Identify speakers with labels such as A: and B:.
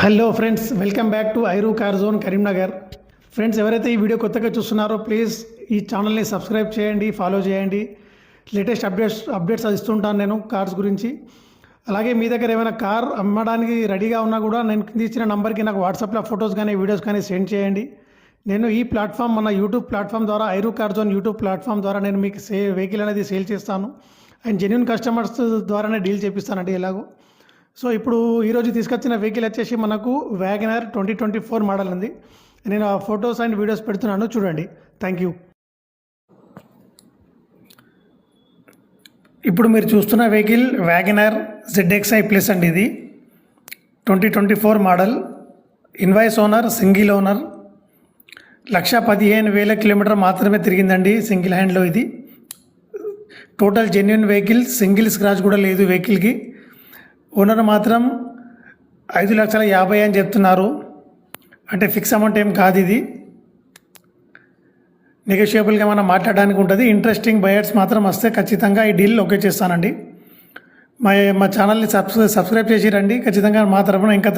A: Hello friends, welcome back to ఐరూ car zone Karimnagar. Friends, ఎవరైతే ఈ వీడియో కొత్తగా చూస్తున్నారో ప్లీజ్ ఈ ఛానల్ని సబ్స్క్రైబ్ చేయండి, ఫాలో చేయండి. లేటెస్ట్ అప్డేట్స్ అది ఇస్తుంటాను నేను కార్స్ గురించి. అలాగే మీ దగ్గర ఏమైనా కార్ అమ్మడానికి రెడీగా ఉన్నా కూడా నేను కింద ఇచ్చిన నంబర్కి నాకు వాట్సాప్లో ఫొటోస్ కానీ వీడియోస్ కానీ సెండ్ చేయండి. నేను ఈ ప్లాట్ఫామ్ మన యూట్యూబ్ ప్లాట్ఫామ్ ద్వారా ఐరూ కార్ జోన్ యూట్యూబ్ ప్లాట్ఫామ్ ద్వారా నేను మీకు వెహికల్ అనేది సేల్ చేస్తాను. అండ్ జెన్యూన్ కస్టమర్స్ ద్వారానే డీల్ చేపిస్తానండి ఎలాగో. సో ఇప్పుడు ఈరోజు తీసుకొచ్చిన వెహికల్ వచ్చేసి మనకు వ్యాగనర్ 2024 మోడల్ ఉంది. నేను ఆ ఫొటోస్ అండ్ వీడియోస్ పెడుతున్నాను, చూడండి. Thank you. ఇప్పుడు మీరు చూస్తున్న వెహికల్ వ్యాగనర్ ZXi ప్లస్ అండి. ఇది 2024 model, invoice owner, single owner, 1,15,000 kilometre మాత్రమే తిరిగిందండి సింగిల్ హ్యాండ్లో. ఇది total genuine vehicle, single scratch కూడా లేదు వెహికల్కి. ఓనర్ మాత్రం 5,50,000 అని చెప్తున్నారు. అంటే ఫిక్స్ అమౌంట్ ఏం కాదు, ఇది నెగోషియబుల్గా మనం మాట్లాడడానికి ఉంటుంది. ఇంట్రెస్టింగ్ బయర్స్ మాత్రం వస్తే ఖచ్చితంగా ఈ డీల్ ఓకే చేస్తానండి. మా ఛానల్ని సబ్స్క్రైబ్ చేసి రండి. ఖచ్చితంగా మా తరఫున ఇంకా